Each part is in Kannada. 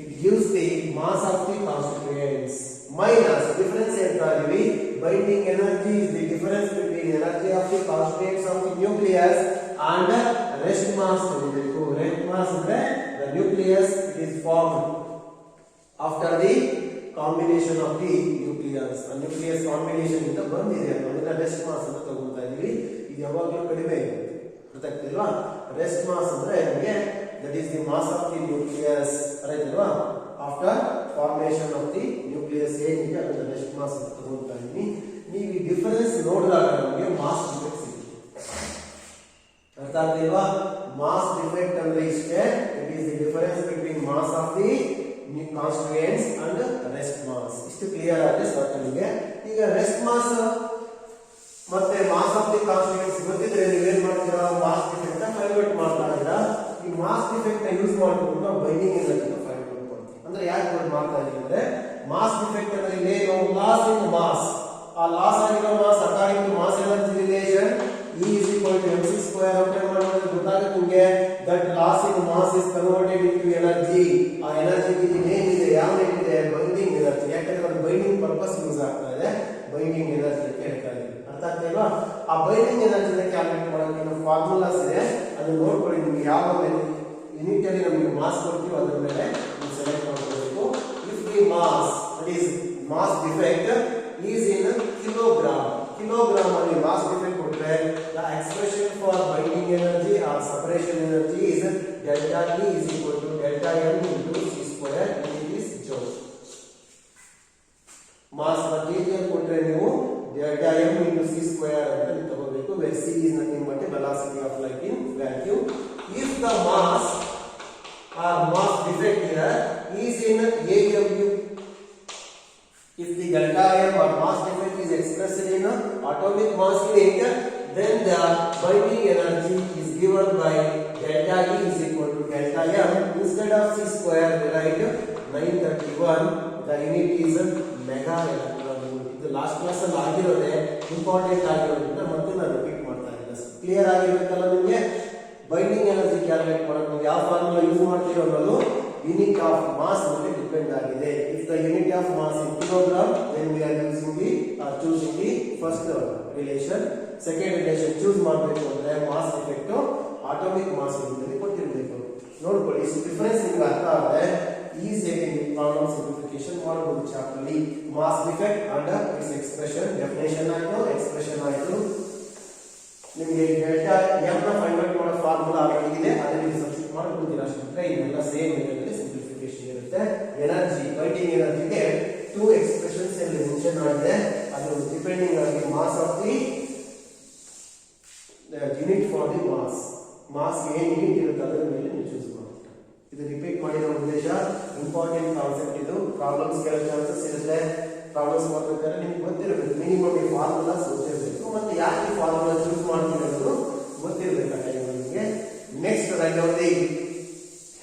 it gives the mass of the constituents minus difference ಹೇಳ್ತಾ ಇದೀವಿ binding energy is the difference between energy of the constituents of the nucleus and rest mass ತಗೋಬೇಕು. rest mass ಅಂದ್ರೆ the nucleus it is formed after the combination of the nucleus. a nucleus combination ಇಂದ ಬಂದಿದೆ ಅಂದ್ರೆ rest mass ಅಂತ ತಗೊಳ್ತಾ ಇದೀವಿ. ಇದು ಯಾವಾಗಲೂ ಕಡಿಮೆ ಇರುತ್ತೆ, ಗೊತ್ತಾಗ್ತಿಲ್ವಾ? rest mass ಅಂದ್ರೆ ನಮಗೆ that is the mass of the nucleus, right alva? after formation of the nucleus ಏನಿದೆ ಅದನ್ನ rest mass ಅಂತ ತಗೊಳ್ತಾ ಇದೀನಿ. ನೀವು ಈ ಡಿಫರೆನ್ಸ್ ನೋಡಿದಾಗ ನಮಗೆ ಮಾಸ್ ಡಿಫೆಕ್ಟ್ ಸಿಗುತ್ತೆ, ಅರ್ಥ ಆಗ್ತಿಲ್ವಾ? ಮಾಸ್ ಡಿಫೆಕ್ಟ್ ಅಂದ್ರೆ ಇಷ್ಟೇ, it is the difference between mass of the constituents and rest mass. ಇಷ್ಟು ಕ್ಲಿಯರ್ ಆಗಿದೆ ಸಾಕು ನಿಮಗೆ. ಈಗ ರೆಸ್ಟ್ ಮಾಸ್ ಮತ್ತೆ ಮಾಸ್ ಆಫ್ ದಿ ಕಾನ್ಸ್ಟಿಟ್ಯೂಯೆಂಟ್ಸ್ ಗೊತ್ತಿದ್ರೆ ನೀವೇನ್ ಮಾಡ್ತೀರಾ? ಮಾಸ್ ಡಿಫೆಕ್ಟ್ ನ ಫೈಂಡ್ ಔಟ್ ಮಾಡ್ತಾ ಇದ್ದೀರಾ. ಈ ಮಾಸ್ ಡಿಫೆಕ್ಟ್ ನ ಯೂಸ್ ಮಾಡಿಕೊಂಡು ನಾವು ಬೈಂಡಿಂಗ್ ಎನರ್ಜಿನ ಫೈಂಡ್ ಔಟ್ ಮಾಡ್ತೀವಿ. ಅಂದ್ರೆ ಯಾಕೆ ಮಾಡ್ತಾ ಇದೀವಿ ಅಂದ್ರೆ ಮಾಸ್ ಡಿಫೆಕ್ಟ್ ಅಂದ್ರೆ ಏನು? Loss in mass. ಆ ಲಾಸ್ ಆಗಿರೋ mass according to mass energy relation E is equal to mc square apply ಮಾಡಿದ್ರೆ ಗೊತ್ತಾಗುತ್ತೆ ನಿಮಗೆ that loss in mass is converted into energy. ಆ ಎನರ್ಜಿ ಏನಿದೆ ಯಾವ ಏನಿದೆ ಬೈಂಡಿಂಗ್ ಎನರ್ಜಿ, ಯಾಕಂದ್ರೆ ಅದು ಬೈಂಡಿಂಗ್ ಪರ್ಪಸ್ ಯೂಸ್ ಆಗ್ತಾ ಇದೆ, ಬೈಂಡಿಂಗ್ ಎನರ್ಜಿ ಅಂತ ಹೇಳ್ತಾ ಇದ್ದೀವಿ. ಅರ್ಥ ಆಗ್ತಿಲ್ವಾ? ಆ ಬೈಂಡಿಂಗ್ ಎನರ್ಜಿನ ಕ್ಯಾಲ್ಕುಲೇಟ್ ಮಾಡೋಕೆ ಏನು ಫಾರ್ಮುಲಾಸ್ ಇದೆ ಅದನ್ನ ನೋಡ್ಕೊಳ್ಳಿ. ನಿಮಗೆ ಯಾವ ಯೂನಿಟ್ ಅಲ್ಲಿ ನಮಗೆ ಮಾಸ್ ಕೊಡ್ತೀವಿ ಅದರ ಮೇಲೆ ನೀವು ಸೆಲೆಕ್ಟ್ ಮಾಡ್ಕೋಬೇಕು. If the mass that is mass defect is in kilogram, kilogram ಅಲ್ಲಿ ಮಾಸ್ ಡಿಫೆಕ್ಟ್ ಕೊಟ್ರೆ the expression for binding energy or separation energy is delta E is equal to delta M into C square, it is joule. mass material ಕೊಟ್ರೆ ನೀವು delta M into C square ಅಂತ ತಗೋಬೇಕು, where C is nothing but the velocity of light in vacuum. If the mass or mass defect here is in AMU, if the delta M or mass defect is expressed in atomic mass unit, then the binding energy is given by delta E is equal to delta M. Instead of C square we write 931. the unit is mega electron volt. ಇದು ಲಾಸ್ಟ್ ಕ್ಲಾಸ್ ಅಲ್ಲಿ ಆಗಿರೋದೇ ಇಂಪಾರ್ಟೆಂಟ್ ಆಗಿರೋದ್ರಿಂದ ಮತ್ತೆ ನಾನು ರಿಪೀಟ್ ಮಾಡ್ತಾ ಇದ್ದೀನಿ. ಕ್ಲಿಯರ್ ಆಗಿರಬೇಕಲ್ಲ ನಿಮಗೆ? ಬೈಂಡಿಂಗ್ ಎನರ್ಜಿ ಕ್ಯಾಲ್ಕುಲೇಟ್ ಮಾಡೋಕೆ ನೀವು ಯಾವ ಫಾರ್ಮುಲಾ ಯೂಸ್ ಮಾಡ್ತೀರೋ ಅನ್ನೋದು ಯೂನಿಟ್ ಆಫ್ ಮಾಸ್ ಮೇಲೆ ಡಿಪೆಂಡ್ ಆಗಿದೆ. If the unit of mass in kilogram then we are using the choosing the first relation. Second relation choose ಮಾಡಬೇಕು ಅಂದ್ರೆ mass defect atomic mass unit ಕೊಟ್ಟಿರಬೇಕು. ನೋಡ್ಕೊಳ್ಳಿ, ಇಷ್ಟು ಡಿಫರೆನ್ಸ್ ನಿಮಗೆ ಅರ್ಥ ಆದರೆ ಈಸಿಯಾಗಿ ನೀವು ಪ್ರಾಬ್ಲಮ್ ಸಿಂಪ್ಲಿಫಿಕೇಶನ್ ಮಾಡಬಹುದು ಚಾಪ್ಟರ್ ಅಲ್ಲಿ. Mass defect and it's expression, definition ಆಯಿತು, ಎಕ್ಸ್ಪ್ರೆಷನ್ ಆಯಿತು. ನಿಮಗೆ ಡೆಲ್ಟಾ ಎಂ ನ ಫೈಂಡ್ ಔಟ್ ಮಾಡೋ ಫಾರ್ಮುಲಾ ಆಗಿದೆ, ಅದನ್ನ ನೀವು ಸಬ್ಸ್ಟಿಟ್ಯೂಟ್ ಮಾಡ್ಕೊಳ್ತೀರಾ ಅಷ್ಟೇ. ಇದೆಲ್ಲ ಸೇಮ್ ಮೆಥಡ್ ಸಿಂಪ್ಲಿಫಿಕೇಶನ್ ಇರುತ್ತೆ. ಎನರ್ಜಿ ಬೈಂಡಿಂಗ್ ಎನರ್ಜಿಗೆ ಟೂ ಎಕ್ಸ್ಪ್ರೆಷನ್ಸ್ ಅಲ್ಲಿ ಮೆನ್ಷನ್ ಆಗಿದೆ. ಅದು ಡಿಪೆಂಡಿಂಗ್ ಆಗಿ mass of the unit for the mass, mass ಏನು ಯೂನಿಟ್ ಇರುತ್ತೆ ಅದರ ಮೇಲೆ ನೀವು ಚೂಸ್ ಮಾಡ್ತೀರಾ. ಇದು ರಿಪೀಟ್ ಮಾಡಿರೋ ಉದ್ದೇಶ ಇಂಪಾರ್ಟೆಂಟ್ ಕಾನ್ಸೆಪ್ಟ್. ಇದು ಪ್ರಾಬ್ಲಮ್ಸ್ ಕೇಳೋ ಚಾನ್ಸಸ್ ಇರುತ್ತೆ. ಪ್ರಾಬ್ಲಮ್ಸ್ ಮಾಡ್ಬೇಕಾದ್ರೆ ನಿಮ್ಗೆ ಗೊತ್ತಿರಬೇಕು, ಮಿನಿಮಮ್ ಈ ಫಾರ್ಮುಲಾಸ್ ಗೊತ್ತಿರಬೇಕು, ಮತ್ತೆ ಯಾಕೆ ಈ ಫಾರ್ಮುಲಾ ಚೂಸ್ ಮಾಡ್ತಿರೋದು ಗೊತ್ತಿರಬೇಕಾಗಿದೆ ನಿಮಗೆ. Next right of the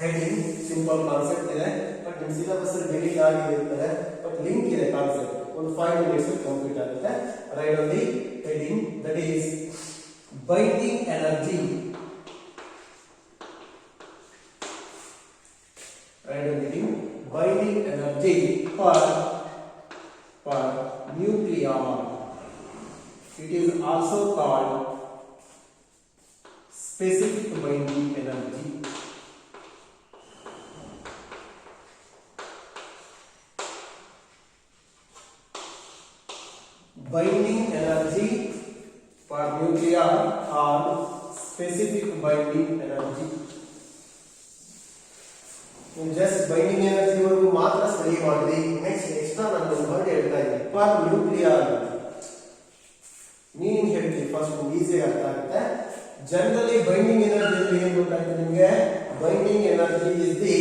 heading simple concept ಇದೆ, ಬಟ್ ನಿಮ್ಮ ಸಿಲೆಬಸ್ ಡಿಲೀಟ್ ಆಗಿರುತ್ತೆ, ಬಟ್ ಲಿಂಕ್ ಇದೆ ಕಾನ್ಸೆಪ್ಟ್. ಒಂದು 5 minutes ಕಂಪ್ಲೀಟ್ ಆಗುತ್ತೆ. Right of the heading that is binding energy. Right, binding energy per nucleon. It is also called specific binding energy. Binding energy per nucleon or specific binding energy. Just binding energy ವರೆಗೂ ಮಾತ್ರ ಸ್ಟಡಿ ಮಾಡಿದ್ವಿ. ನೆಕ್ಸ್ಟ್ ಎಕ್ಸ್ಟ್ರಾ ನಾನು ವರ್ಡ್ ಹೇಳ್ತಾ ಇದ್ದೀನಿ. ಪರ್ ನ್ಯೂಕ್ಲಿಯರ್ ಮೀನಿಂಗ್ ಹೇಳ್ತೀವಿ, ಫಸ್ಟ್ ಈಸಿ ಅರ್ಥ ಆಗುತ್ತೆ. ಜನರಲಿ ಬೈಂಡಿಂಗ್ ಎನರ್ಜಿ ಏನು ಗೊತ್ತಾಯ್ತು ನಿಮಗೆ? Binding energy is the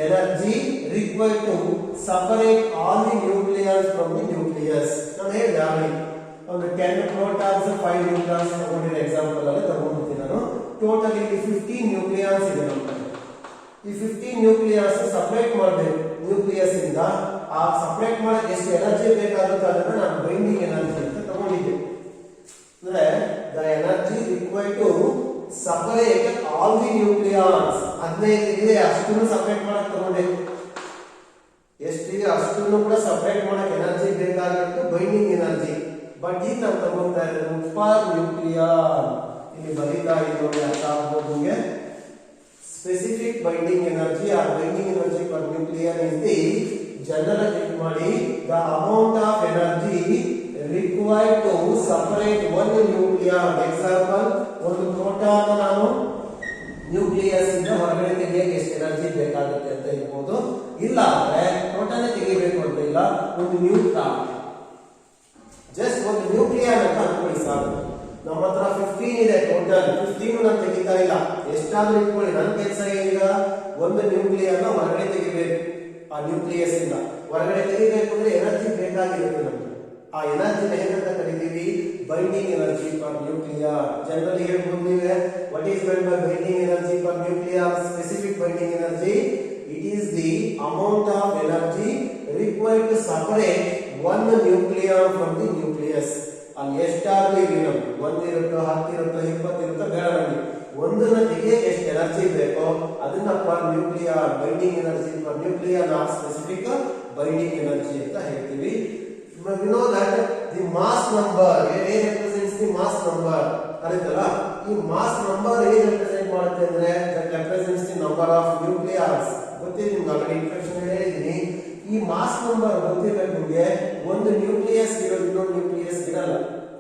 energy required to separate all the nucleus from the nucleus. ನಾನು ಹೇಳಿದೆ ಆಲ್ರೆಡಿ ಒಂದು 10 protons 5 neutrons ತಗೊಂಡಿರೋ ಎಕ್ಸಾಂಪಲ್ ಅಲ್ಲಿ ತಗೊಂಡಿದ್ದೀನಿ ನಾನು. ಟೋಟಲ್ ಇಲ್ಲಿ 15 ನ್ಯೂಕ್ಲಿಯಾನ್ಸ್ ಇದೆ ನಮ್ಮ ಕಡೆ. ಈ 15 ನ್ಯೂಕ್ಲಿಯಾನ್ಸ್ ಸಪರೇಟ್ ಮಾಡಬೇಕು ನ್ಯೂಕ್ಲಿಯಸ್ ಇಂದ. ಆ ಸಪರೇಟ್ ಮಾಡಕ್ಕೆ ಎಷ್ಟು ಎನರ್ಜಿ ಬೇಕಾಗುತ್ತೆ ಅದನ್ನ ನಾನು ಬೈಂಡಿಂಗ್ ಎನರ್ಜಿ ಅಂತ ತಗೊಂಡಿದ್ದೆ. ಅಂದ್ರೆ the energy required to separate all the nucleons 15 ಇದೆ, ಅಷ್ಟನ್ನು ಸಪರೇಟ್ ಮಾಡಕ್ಕೆ ತಗೊಂಡೆ. ಅಷ್ಟನ್ನು ಕೂಡ ಸಪರೇಟ್ ಮಾಡಕ್ಕೆ ಎನರ್ಜಿ ಬೇಕಾಗಿತ್ತು ಬೈಂಡಿಂಗ್ ಎನರ್ಜಿ. ಬಟ್ ಈಗ ನಾವು ತಗೊಂತಾ ಇರೋದು ಫಾರ್ ನ್ಯೂಕ್ಲಿಯರ್, ಇಲ್ಲಿ ಬರೀತಾ ಇರೋದು ಅರ್ಥ ಆಗ್ಬೋದು ನಿಮಗೆ. Specific binding energy or binding energy for nuclear is the general check ಮಾಡಿ the amount of energy required to separate one nuclear. Example, ಒಂದು ಪ್ರೋಟಾನ್ ನಾವು ನ್ಯೂಕ್ಲಿಯಸ್ ಇಂದ ಹೊರಗಡೆ ತೆಗೆಯಕ್ಕೆ ಎಷ್ಟು ಎನರ್ಜಿ ಬೇಕಾಗುತ್ತೆ ಅಂತ ಇರ್ಬೋದು. ಇಲ್ಲ ಅಂದ್ರೆ ಪ್ರೋಟಾನ್ ತೆಗಿಬೇಕು ಅಂತ ಇಲ್ಲ, ಒಂದು ನ್ಯೂಟ್ರಾನ್, ಜಸ್ಟ್ ಒಂದು ನ್ಯೂಕ್ಲಿಯರ್ ಅಂತ ಅನ್ಕೊಳ್ಳಿ ಸಾಕು. ನಮ್ಮ ಹತ್ರ 15 ಇದೆ ಟೋಟಲ್, 15 ನಾನು ತೆಗಿತಾ ಇಲ್ಲ, ಎಷ್ಟಾದ್ರೂ ಇಟ್ಕೊಳ್ಳಿ. ನನ್ನ ಕೆಲಸ ಈಗ ಒಂದು ನ್ಯೂಕ್ಲಿಯರ್ ಹೊರಗಡೆ ತೆಗಿಬೇಕು. ಆ ನ್ಯೂಕ್ಲಿಯಸ್ ಇಂದ ಹೊರಗಡೆ ತೆಗಿಬೇಕು ಅಂದ್ರೆ ಎನರ್ಜಿ ಬೇಕಾಗಿರುತ್ತೆ ನಮಗೆ. ಆ ಎನರ್ಜಿನ ಏನಂತ ಕರಿತೀವಿ? Binding energy for nuclear. Generally ಹೇಳ್ಬೋದು ನೀವೇ, what is meant by binding energy for nuclear? Specific binding energy, it is the amount of energy required to separate one nucleon from the nucleus. ಅಲ್ಲಿ ಎಷ್ಟಾದ್ರೂ ಇರಲಿ, ನಮ್ಗೆ 1 ಇರುತ್ತೋ 10 ಇರುತ್ತೋ 20 ಇರುತ್ತೋ ಬೇಡ, ನಮಗೆ ಒಂದನ್ನ ತೆಗೆಯಕ್ಕೆ ಎಷ್ಟು ಎನರ್ಜಿ ಬೇಕೋ ಅದನ್ನ for nuclear binding energy for nuclear not specific binding energy ಅಂತ ಹೇಳ್ತೀವಿ. You know that the mass number, A represents the mass number. ಅರಿತಲ್ಲ, ಈ ಮಾಸ್ ನಂಬರ್ ಏನ್ ರೆಪ್ರೆಸೆಂಟ್ ಮಾಡುತ್ತೆ ಅಂದ್ರೆ that represents the number of nucleus. ಗೊತ್ತಿದೆ ನಿಮ್ಗೆ, ಆಲ್ರೆಡಿ ಇಂಟ್ರೊಡಕ್ಷನ್ ಹೇಳಿದೀನಿ. ಈ ಮಾಸ್ ನಂಬರ್ ಗೊತ್ತಿರಬೇಕು ನಿಮಗೆ. ಒಂದು ನ್ಯೂಕ್ಲಿಯಸ್ ಇರೋದು ಇನ್ನೊಂದು ನ್ಯೂಕ್ಲಿಯಸ್ ಇರಲ್ಲ,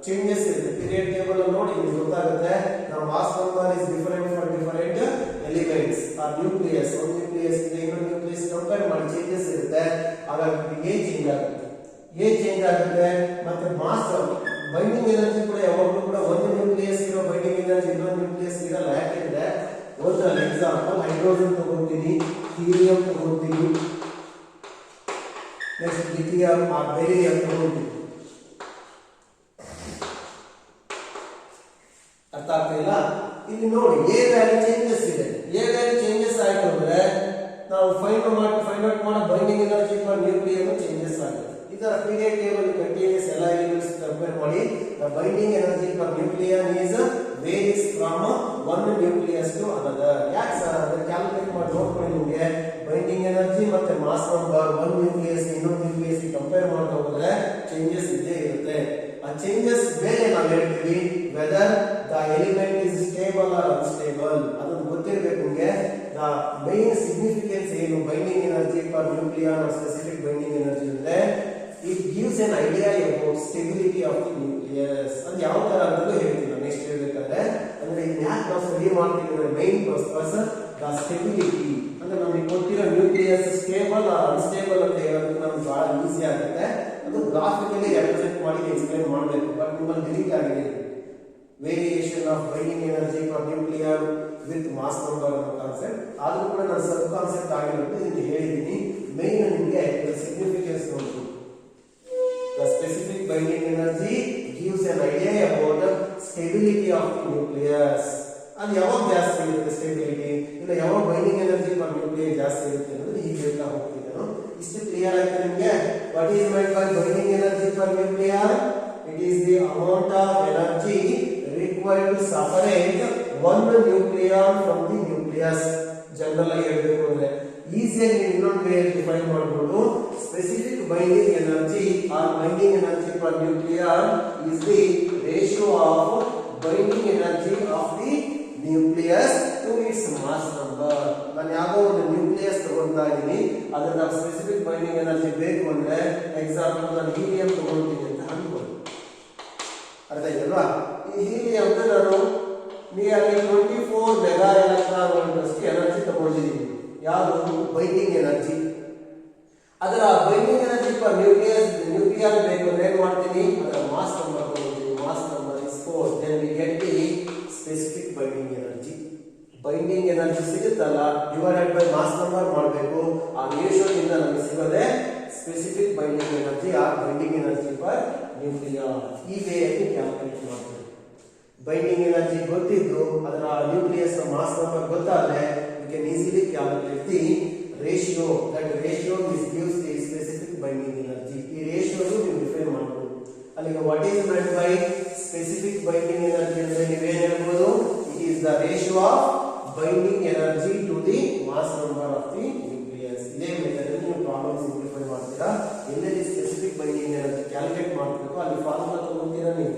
ಚೇಂಜಸ್ ಇರುತ್ತೆ. ಪೀರಿಯಡ್ ಟೇಬಲ್ ನೋಡಿ ನಿಮ್ಗೆ ಗೊತ್ತಾಗುತ್ತೆ. ನಾವು mass number is different for different elements are nucleus. ಒಂದು ನ್ಯೂಕ್ಲಿಯಸ್ ಇಂದ ಇನ್ನೊಂದು ನ್ಯೂಕ್ಲಿಯಸ್ ಕಂಪೇರ್ ಮಾಡಿ ಚೇಂಜಸ್ ಇರುತ್ತೆ. ಹಾಗಾಗಿ ಎ ಚೇಂಜ್ ಆಗುತ್ತೆ, ಎ ಚೇಂಜ್ ಆಗುತ್ತೆ. ಮತ್ತೆ ಮಾಸ್ ಬೈಂಡಿಂಗ್ ಎನರ್ಜಿ ಕೂಡ ಯಾವಾಗಲೂ ಕೂಡ ಒಂದು ನ್ಯೂಕ್ಲಿಯಸ್ ಇರೋ ಬೈಂಡಿಂಗ್ ಎನರ್ಜಿ ಇನ್ನೊಂದು ನ್ಯೂಕ್ಲಿಯಸ್ ಇರಲ್ಲ. ಯಾಕೆಂದ್ರೆ ಒಂದ್ರಲ್ಲಿ ಎಕ್ಸಾಂಪಲ್ ಹೈಡ್ರೋಜನ್ ತಗೊಂತೀನಿ, ಹೀಲಿಯಂ ತಗೊಂತೀನಿ, ನೆಕ್ಸ್ಟ್ ಲಿಥಿಯಂ ಆರ್ ಬೆರಿಲಿಯಂ ತಗೊಂತೀನಿ. ಅರ್ಥ ಆಗ್ತಿಲ್ಲ? ಇಲ್ಲಿ ನೋಡಿ ಎ ವ್ಯಾಲ್ಯೂ ಚೇಂಜಸ್ ಇದೆ. ಎ ವ್ಯಾಲ್ಯೂ ಚೇಂಜಸ್ ಆಯ್ತು ಅಂದ್ರೆ ನಾವು ಫೈಂಡ್ ಔಟ್ ಮಾಡೋ binding energy for nuclear changes ಆಗುತ್ತೆ. ಇದರ ಪೀರಿಯಡ್ ಟೇಬಲ್ ಕಂಟಿನ್ಯೂಸ್ ಎಲ್ಲ ಎಲಿಮೆಂಟ್ಸ್ ಕಂಪೇರ್ ಮಾಡಿ the binding energy for nucleon is varies from one nucleus to another. ಯಾಕೆ ಸರ್ ಅಂದ್ರೆ ಕ್ಯಾಲ್ಕುಲೇಟ್ ಮಾಡಿ ನೋಡ್ಕೊಳ್ಳಿ ನಿಮಗೆ. ಬೈಂಡಿಂಗ್ ಎನರ್ಜಿ ಮತ್ತೆ ಮಾಸ್ ನಂಬರ್ ಒಂದು ನ್ಯೂಕ್ಲಿಯಸ್ ಇನ್ನೊಂದು ನ್ಯೂಕ್ಲಿಯಸ್ ಕಂಪೇರ್ ಮಾಡ್ತಾ ಹೋದ್ರೆ ಚೇಂಜಸ್ ಇದ್ದೇ ಇರುತ್ತೆ. ಆ ಚೇಂಜಸ್ ಮೇಲೆ ನಾವು ಹೇಳ್ತೀವಿ whether the element is stable R unstable. ಅದನ್ನು ಗೊತ್ತಿರಬೇಕು ನಿಮಗೆ. ದ ಮೇನ್ ಸಿಗ್ನಿಫಿಕೆನ್ಸ್ ಏನು binding energy for nuclear specific binding energy ಅಂದ್ರೆ it gives an idea about stability of the nucleus. ಅದು ಯಾವ ತರ ಅಂತ ಹೇಳ್ತೀನಿ ನೆಕ್ಸ್ಟ್ ಹೇಳ್ಬೇಕಾದ್ರೆ. ಅಂದ್ರೆ ಇದು ಯಾಕೆ ನಾವು ಸ್ಟಡಿ ಮಾಡ್ತೀವಿ ಅಂದ್ರೆ ಮೈನ್ ಪರ್ಪಸ್ ದ ಸ್ಟೆಬಿಲಿಟಿ. ಅಂದ್ರೆ ನಮಗೆ ಕೊಟ್ಟಿರೋ ನ್ಯೂಕ್ಲಿಯಸ್ ಸ್ಟೇಬಲ್ ಆರ್ ಅನ್ಸ್ಟೇಬಲ್ ಅಂತ ಹೇಳೋದಕ್ಕೆ ನಮ್ಗೆ ಬಹಳ ಈಸಿ ಆಗುತ್ತೆ. ಅದು ಗ್ರಾಫಿಕಲಿ ರೆಪ್ರೆಸೆಂಟ್ ಮಾಡಿ ಎಕ್ಸ್ಪ್ಲೈನ್ ಮಾಡಬೇಕು. ಬಟ್ ನಿಮ್ಮಲ್ಲಿ ಡಿಲೀಟ್ ಆಗಿದೆ variation of binding energy for nuclear with mass number ಅನ್ನೋ ಕಾನ್ಸೆಪ್ಟ್. ಆದ್ರೂ ಕೂಡ ನಾನು ಸಬ್ ಕಾನ್ಸೆಪ್ಟ್ ಆಗಿರೋದು ಇಲ್ಲಿ ಹೇಳಿದ್ದೀನಿ. ಮೈನ್ ನಿಮಗೆ ಸಿಗ್ನಿಫಿಕೆನ್ಸ್ ನೋಡ್ತೀನಿ. The specific binding energy gives an idea about the stability of the nucleus. ಅದು ಯಾವಾಗ ಜಾಸ್ತಿ ಇರುತ್ತೆ ಸ್ಟೆಬಿಲಿಟಿ, ಇಲ್ಲ ಯಾವಾಗ ಬೈಂಡಿಂಗ್ ಎನರ್ಜಿ ಫಾರ್ ನ್ಯೂಕ್ಲಿಯರ್ ಜಾಸ್ತಿ ಇರುತ್ತೆ ಅನ್ನೋದು ಹೀಗೆ ಹೇಳ್ತಾ ಹೋಗ್ತೀನಿ ನಾನು. ಇಷ್ಟು ಕ್ಲಿಯರ್ ಆಯ್ತು ನಿಮಗೆ? What is meant by binding energy for nuclear? It is the amount of energy required to separate one nucleon from the nucleus. General ಆಗಿ ಹೇಳಬೇಕು ಅಂದ್ರೆ ಈಸಿಯಾಗಿ ನೀವು ಇನ್ನೊಂದು ವೇ ಡಿಫೈನ್ ಮಾಡಬಹುದು. Specific binding energy or binding energy for nuclear is the ratio of binding energy of the nucleus to its mass number. ನಾನು ಯಾವುದೋ ಒಂದು ನ್ಯೂಕ್ಲಿಯಸ್ ತಗೊಳ್ತಾ ಇದ್ದೀನಿ, ಅದನ್ನ ಸ್ಪೆಸಿಫಿಕ್ ಬೈಂಡಿಂಗ್ ಎನರ್ಜಿ ಬೇಕು ಅಂದ್ರೆ ಎಕ್ಸಾಂಪಲ್ ನಾನು ಹೀಲಿಯಂ ತಗೊಳ್ತೀನಿ ಅಂತ ಅನ್ಕೊಳ್ಳಿ. ಅರ್ಥ ಆಯ್ತಲ್ವಾ? ಈ ಹೀಲಿಯಂ ನಾನು nearly 24 mega electron volt energy ತಗೊಂಡಿದ್ದೀನಿ. ಯಾವುದು? Binding energy. ಅದರ ಬೈಂಡಿಂಗ್ ಎನರ್ಜಿ ಫಾರ್ ನ್ಯೂಕ್ಲಿಯರ್ ಬೇಕು ಅಂದ್ರೆ ಏನ್ ಮಾಡ್ತೀನಿ? ಅದರ ಮಾಸ್ ನಂಬರ್ ತಗೊಳ್ತೀನಿ. Mass number is 4. then we get the specific binding energy. Binding energy ಸಿಗುತ್ತಲ್ಲ ಡಿವೈಡೆಡ್ ಬೈ ಮಾಸ್ ನಂಬರ್ ಮಾಡಬೇಕು. ಆ ರೇಷಿಯೋದಿಂದ ನಮಗೆ ಸಿಗೋದೇ specific binding energy or binding energy for nuclear. ಈ ವೇಯಲ್ಲಿ ಕ್ಯಾಲ್ಕುಲೇಟ್ ಮಾಡ್ತೀವಿ. ಬೈಂಡಿಂಗ್ ಎನರ್ಜಿ ಗೊತ್ತಿದ್ದು ಅದರ ನ್ಯೂಕ್ಲಿಯಸ್ ಮಾಸ್ ನಂಬರ್ ಗೊತ್ತಾದ್ರೆ we can easily calculate the ratio. That ratio gives the specific binding energy. ಈ ರೇಷಿಯೋ ನೀವು ಡಿಫೈನ್ ಮಾಡಬಹುದು. ಅಲ್ಲಿಗೆ what is meant by specific binding energy ಅಂದ್ರೆ ನೀವೇನು ಹೇಳ್ಬೋದು? It is the ratio of binding energy to the mass number of the nucleus. ಇದೇ ಮೆಥಡ್ ನೀವು ಪ್ರಾಬ್ಲಮ್ ಸಿಂಪ್ಲಿಫೈ ಮಾಡ್ತೀರಾ. ಎಲ್ಲೆಲ್ಲಿ ಸ್ಪೆಸಿಫಿಕ್ ಬೈಂಡಿಂಗ್ ಎನರ್ಜಿ ಕ್ಯಾಲ್ಕುಲೇಟ್ ಮಾಡಬೇಕು ಅಲ್ಲಿ ಫಾರ್ಮುಲಾ ತಗೊಂತೀರಾ ನೀವು.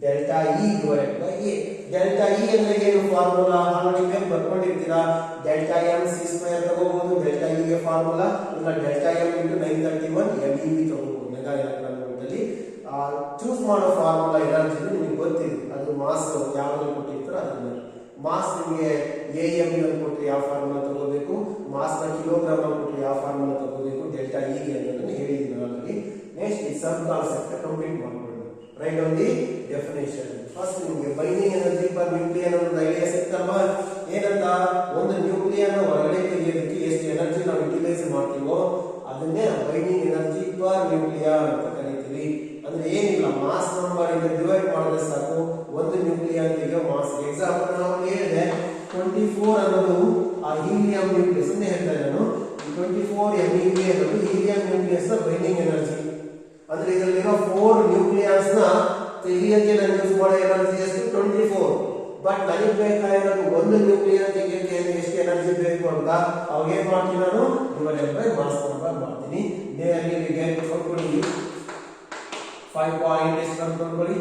Delta E divided by A. Delta E ಅಂದ್ರೆ ಏನು ಫಾರ್ಮುಲಾ ಆಲ್ರೆಡಿ ನೀವು ಬರ್ಕೊಂಡಿರ್ತೀರಾ. ಡೆಲ್ಟಾ ಎಂ ಸಿ ಸ್ಕ್ವೇರ್ ತಗೋಬಹುದು ಡೆಲ್ಟಾ ಇ ಗೆ ಫಾರ್ಮುಲಾ, ಇಲ್ಲ ಡೆಲ್ಟಾ ಎಂ ಇಂಟು 931 ಎಬಿವಿ ತಗೋಬಹುದು ಮೆಗಾ ಎಲೆಕ್ಟ್ರಾನ್ ವೋಲ್ಟ್ ಅಲ್ಲಿ. ಚೂಸ್ ಮಾಡೋ ಫಾರ್ಮುಲಾ ಎನರ್ಜಿ ನಿಮಗೆ ಗೊತ್ತಿದೆ, ಅದು ಮಾಸ್ ಯಾವಾಗ ಕೊಟ್ಟಿರ್ತಾರೋ ಅದನ್ನ. ಮಾಸ್ ನಿಮಗೆ ಎಎಂ ನಲ್ಲಿ ಕೊಟ್ಟರೆ ಯಾವ ಫಾರ್ಮುಲಾ ತಗೋಬೇಕು, ಮಾಸ್ ನ ಕಿಲೋಗ್ರಾಮ್ ಅಲ್ಲಿ ಕೊಟ್ಟರೆ ಯಾವ ಫಾರ್ಮುಲಾ ತಗೋಬೇಕು ಡೆಲ್ಟಾ ಇ ಗೆ ಅನ್ನೋದನ್ನ ಹೇಳಿದ್ದೀನಿ ಆಲ್ರೆಡಿ. ನೆಕ್ಸ್ಟ್ ಈ ಸಬ್ ಕಾನ್ಸೆಪ್ಟ್ ಕಂಪ್ಲೀಟ್ ಮಾಡ್ಕೊಳ್ಳಿ. Right on the definition. First ನಿಮಗೆ ಬೈಂಡಿಂಗ್ ಎನರ್ಜಿ ಪರ್ ನ್ಯೂಕ್ಲಿಯರ್ ಅನ್ನೋ ಐಡಿಯಾ ಸಿಕ್ತಲ್ವಾ? ಏನಂತ, ಒಂದು ನ್ಯೂಕ್ಲಿಯರ್ ನ ಹೊರಗಡೆ ತೆಗೆಯೋದಕ್ಕೆ ಎಷ್ಟು ಎನರ್ಜಿ ನಾವು ಯುಟಿಲೈಸ್ ಮಾಡ್ತೀವೋ ಅದನ್ನೇ ಬೈಂಡಿಂಗ್ ಎನರ್ಜಿ ಪರ್ ನ್ಯೂಕ್ಲಿಯರ್ ಅಂತ ಕರೀತೀವಿ. ಅಂದ್ರೆ ಏನಿಲ್ಲ, ಮಾಸ್ ನಂಬರ್ ಇಂದ ಡಿವೈಡ್ ಮಾಡಿದ್ರೆ ಸಾಕು ಒಂದು ನ್ಯೂಕ್ಲಿಯರ್ ತೆಗೆಯೋ ಮಾಸ್. ಎಕ್ಸಾಂಪಲ್ ನಾವು ಹೇಳಿದೆ 24 ಅನ್ನೋದು ಆ ಹೀಲಿಯಂ ನ್ಯೂಕ್ಲಿಯಸ್ ಅಂತ ಹೇಳ್ತಾರೆ ನಾನು. 24 MeV ಅನ್ನೋದು ಹೀಲಿಯಂ ನ್ಯೂಕ್ಲಿಯಸ್ ನ ಬೈಂಡಿಂಗ್ ಎನರ್ಜಿ. ಅಂದ್ರೆ ಇದರಲ್ಲಿರೋ 4 ನ್ಯೂಕ್ಲಿಯಸ್ ನ ತೆಗೆಯಕ್ಕೆ ನಾನು ಯೂಸ್ ಮಾಡೋ ಎನರ್ಜಿ ಎಷ್ಟು 24. ಬಟ್ ನನಗೆ ಬೇಕಾಗಿರೋದು ಒಂದು ನ್ಯೂಕ್ಲಿಯರ್ ತೆಗೆಯಕ್ಕೆ ಎಷ್ಟು ಎನರ್ಜಿ ಬೇಕು ಅಂತ ಅವಾಗ ಏನ್ ಮಾಡ್ತೀನಿ ನಾನು, ಡಿವೈಡೆಡ್ ಬೈ ಮಾಸ್ ನಂಬರ್ ಮಾಡ್ತೀನಿ. ನೇರವಾಗಿ ಗೆಟ್ ಕೊಟ್ಕೊಳ್ಳಿ 5 ಪಾಯಿಂಟ್ ಎಷ್ಟು ಅಂತ ನೋಡ್ಕೊಳ್ಳಿ,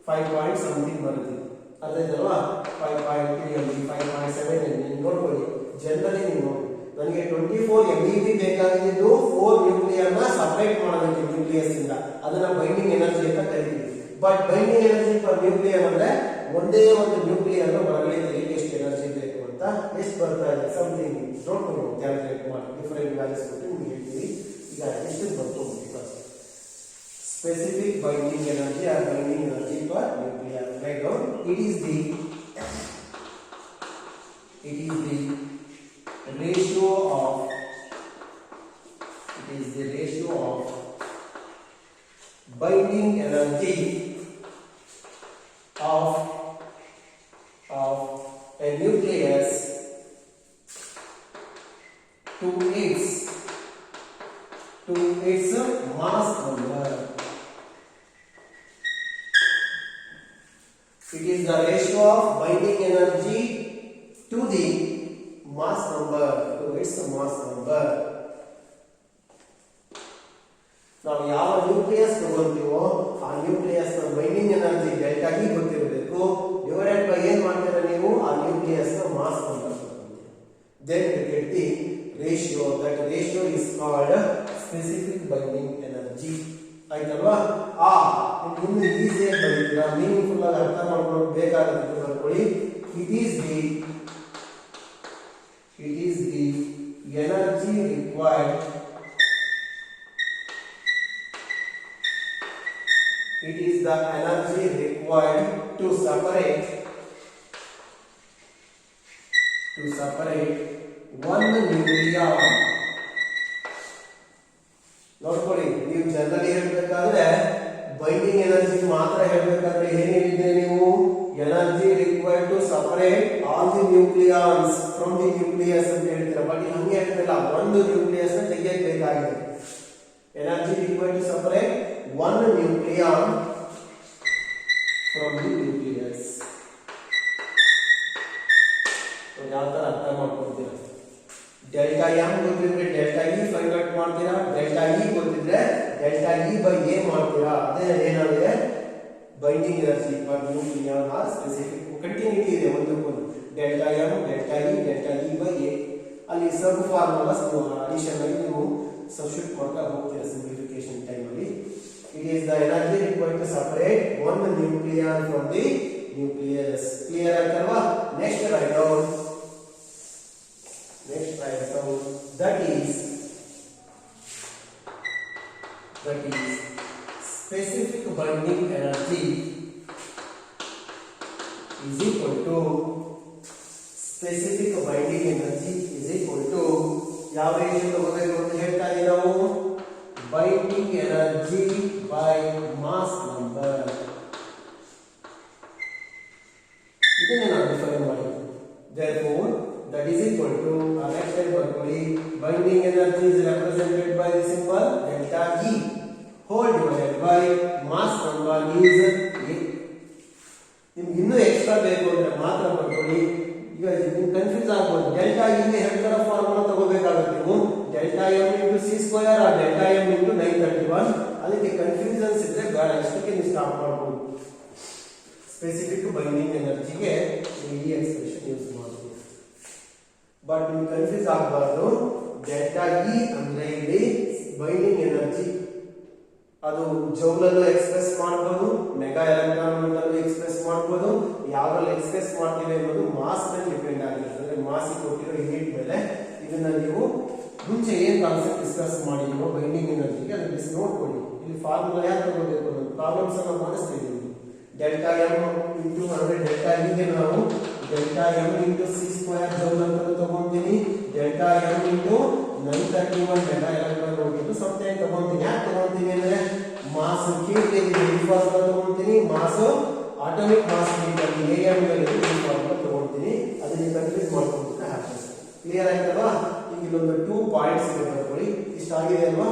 5 ಪಾಯಿಂಟ್ ಸಮಥಿಂಗ್ ಬರುತ್ತೆ. ಅರ್ಥಾಯ್ತಲ್ವಾ? 5.3 ಅಲ್ಲಿ 5.7 ಅಲ್ಲಿ ನೋಡ್ಕೊಳ್ಳಿ. ಜನರಲಿ ನೀವು ನೋಡಿ, ನನಗೆ 24 MeV ಬೇಕಾಗಿದ್ದು 4 ನ್ಯೂಕ್ಲಿಯರ್ ನ ಸಪರೇಟ್ ಮಾಡೋದಕ್ಕೆ ನ್ಯೂಕ್ಲಿಯಸ್ ಇಂದ, ಅದನ್ನ ಬೈಂಡಿಂಗ್ ಎನರ್ಜಿ ಅಂತ ಕರೀತೀವಿ. But binding energy per nuclear ಅಂದ್ರೆ ಒಂದೇ ಒಂದು ನ್ಯೂಕ್ಲಿಯರ್ ನ ಹೊರಗಡೆ ತೆಗೆಯಕ್ಕೆ ಎಷ್ಟು ಎನರ್ಜಿ ಬೇಕು ಅಂತ ಎಷ್ಟು ಬರ್ತಾ ಇದೆ ಸಮಥಿಂಗ್ ನೋಡ್ಕೊಂಡು ಕ್ಯಾಲ್ಕುಲೇಟ್ ಮಾಡಿ ಡಿಫರೆಂಟ್ ವ್ಯಾಲ್ಯೂಸ್ ಕೊಟ್ಟು ನಿಮ್ಗೆ ಹೇಳ್ತೀವಿ. ಈಗ ಎಷ್ಟು ಬರ್ಕೊಂಡು first specific binding energy or binding energy per nuclear. Write down. It is the ratio of binding energy of a nucleus to its mass number. It is the ratio of binding energy to the mass number, to its mass number. ನಾವು ಯಾವ ನ್ಯೂಕ್ಲಿಯಸ್ ತಗೊಳ್ತೀವೋ ಆ ನ್ಯೂಕ್ಲಿಯಸ್ ನ ಬೈಂಡಿಂಗ್ ಎನರ್ಜಿ ಡೆಲ್ಟಾ ಇ ಗೊತ್ತಿರಬೇಕು. ಡಿವೈಡೆಡ್ ಬೈ ಏನ್ ಮಾಡ್ತೀರಾ ನೀವು, ಆ ನ್ಯೂಕ್ಲಿಯಸ್ ನ mass number. Then you get the ratio. That ratio is called specific binding energy. ಆಯ್ತಲ್ವಾ? ಇನ್ನು ಈಸಿಯಾಗಿ ಬರೀತೀರಾ, ಮೀನಿಂಗ್ಫುಲ್ ಆಗಿ ಅರ್ಥ ಮಾಡ್ಕೊಂಡು ಬೇಕಾಗುತ್ತೆ ಬರ್ಕೊಳ್ಳಿ. It is the energy required to separate one nucleon. ನೋಡ್ಕೊಳ್ಳಿ, ನೀವು ಜನರಲಿ ಹೇಳ್ಬೇಕಾದ್ರೆ ಬೈಂಡಿಂಗ್ ಎನರ್ಜಿ ಮಾತ್ರ ಹೇಳ್ಬೇಕಾದ್ರೆ ಏನ್ ಹೇಳಿದ್ರೆ ನೀವು, energy required to separate all the nucleons from the nucleus ಅಂತ ಹೇಳ್ತೀರಾ. ಬಟ್ ಹಂಗೆ ಹೇಳ್ತಿಲ್ಲ, ಒಂದು ನ್ಯೂಕ್ಲಿಯಸ್ ನ ತೆಗೆಯಬೇಕಾಗಿದೆ. Energy required to separate one nucleon from the nucleus. ಯಾವ ತರ ಅರ್ಥ ಮಾಡ್ಕೊಳ್ತೀರಾ? ಡೆಲ್ಟಾ ಎಂ ಗೊತ್ತಿದ್ರೆ ಡೆಲ್ಟಾ ಇ ಫೈಂಡ್ ಔಟ್ ಮಾಡ್ತೀರಾ, ಡೆಲ್ಟಾ ಇ ಗೊತ್ತಿದ್ರೆ ಡೆಲ್ಟಾ ಇ ಬೈ ಎ ಮಾಡ್ತೀರಾ. ಅದೇ ಏನಾಗಿದೆ, binding energy per nuclear or specific continuity ಇದೆ ಒಂದಕ್ಕೊಂದು. Delta M delta E by A. ಅಲ್ಲಿ ಸಬ್ ಫಾರ್ಮುಲಾಸ್ ಅಡಿಷನ್ ಆಗಿ ನೀವು ಸಬ್ಸ್ಟಿಟ್ಯೂಟ್ ಮಾಡ್ತಾ ಹೋಗ್ತೀರಾ ಸಿಂಪ್ಲಿಫಿಕೇಶನ್ ಟೈಮ್ ಅಲ್ಲಿ. It is the energy required to separate one nuclear from the nucleus. Clear ಆಯ್ತಲ್ವಾ? Next write down. That is specific binding energy is equal to ಯಾವ ರೇಷಿಯೋ ತಗೋಬೇಕು ಅಂತ ಹೇಳ್ತಾ ಇದ್ದೀವಿ ನಾವು, binding energy by mass number. ಇದನ್ನೇ ನಾವು ಡಿಫೈನ್ ಮಾಡಿದ್ವಿ. Therefore that is equal to next time ಬರ್ಕೊಳ್ಳಿ, binding energy is represented by the symbol delta E whole divided by mass number is A. ನಿಮ್ಗೆ ಇನ್ನೂ ಎಕ್ಸ್ಟ್ರಾ ಬೇಕು ಅಂದ್ರೆ ಮಾತ್ರ ಬರ್ಕೊಳ್ಳಿ. ಈಗ ನಿಮ್ಗೆ ಕನ್ಫ್ಯೂಸ್ ಆಗ್ಬೋದು, ಡೆಲ್ಟಾ ಇ ಗೆ ಹೇಳ್ತಾರ ಫಾರ್ಮುಲಾ ತಗೋಬೇಕಾಗುತ್ತೆ ನೀವು. ಡೆಲ್ಟಾ ಇದ್ರೆ ಬೇಡ, ಇಷ್ಟಕ್ಕೆ ನೀವು ಸ್ಟಾಪ್ ಮಾಡಬಹುದು. ಸ್ಪೆಸಿಫಿಕ್ ಬೈಂಡಿಂಗ್ ಎನರ್ಜಿಗೆ ಈ ಎಕ್ಸ್ಪ್ರೆಷನ್ ಯೂಸ್ ಮಾಡ್ತೀವಿ. ಬಟ್ ನೀವು ಕನ್ಫ್ಯೂಸ್ ಆಗಬಾರ್ದು. ಡೆಲ್ಟಾ ಇ ಅಂದ್ರೆ ಇಲ್ಲಿ ಬೈಂಡಿಂಗ್ ಎನರ್ಜಿ, ಅದು ಜೌಲಲ್ಲೂ ಎಕ್ಸ್ಪ್ರೆಸ್ ಮಾಡಬಹುದು, ಮೆಗಾ ಎಲೆಕ್ಟ್ರಾನ್ ವೋಲ್ಟ್ ಎಕ್ಸ್ಪ್ರೆಸ್ ಮಾಡಬಹುದು. ಯಾವ್ದ್ರಲ್ಲಿ ಎಕ್ಸ್ಪ್ರೆಸ್ ಮಾಡ್ತೀವಿ ಅನ್ನೋದು ಮಾಸ್ ಮೇಲೆ ಡಿಪೆಂಡ್ ಆಗಿರುತ್ತೆ. ಅಂದ್ರೆ ಮಾಸ್ ಕೊಟ್ಟಿರೋ ಯೂನಿಟ್ ಮೇಲೆ. ಇದನ್ನ ನೀವು ಮುಂಚೆ ಏನ್ ಕಾನ್ಸೆಪ್ಟ್ ಡಿಸ್ಕಸ್ ಮಾಡಿದೀವೋ ಬೈಂಡಿಂಗ್ ಎನರ್ಜಿಗೆ ಅದನ್ನ ನೋಡ್ಕೊಳ್ಳಿ. ಇಲ್ಲಿ ಫಾರ್ಮುಲಾ ಯಾಕೆ ತಗೋಬೇಕು ಅನ್ನೋದು ಪ್ರಾಬ್ಲಮ್ಸ್ ಅನ್ನ ಮಾಡಿಸ್ತೀವಿ. ಡೆಲ್ಟಾ ಎಂ ಇಂಟು ಅಂದ್ರೆ ಡೆಲ್ಟಾ ಇಗೆ ನಾವು delta M into C square joule ಅಂತ ತಗೊಂತೀನಿ. Delta M into 931 mega electron volt something ತಗೊಂತೀನಿ. ಯಾಕೆ ತಗೊಂತೀನಿ ಅಂದ್ರೆ ಮಾಸ್ ಕೆ ಡಿಫಾಲ್ಟ್ ತಗೊಂತೀನಿ, ಮಾಸ್ ಆಟೋಮಿಕ್ ಮಾಸ್ ಎಎಂ ಮೇಲೆ ಡಿಫಾಲ್ಟ್ ತಗೊಂತೀನಿ. ಅದನ್ನ ಕನ್ಫ್ಯೂಸ್ ಮಾಡ್ಕೊಂಡ್ರೆ ಆಗ್ತದೆ. ಕ್ಲಿಯರ್ ಆಯ್ತಲ್ವಾ? ಈಗ ಇಲ್ಲೊಂದು 2 ಪಾಯಿಂಟ್ಸ್ ಇದೆ ಬರ್ಕೊಳ್ಳಿ. ಇಷ್ಟ ಆಗಿದೆ ಅಲ್ವಾ?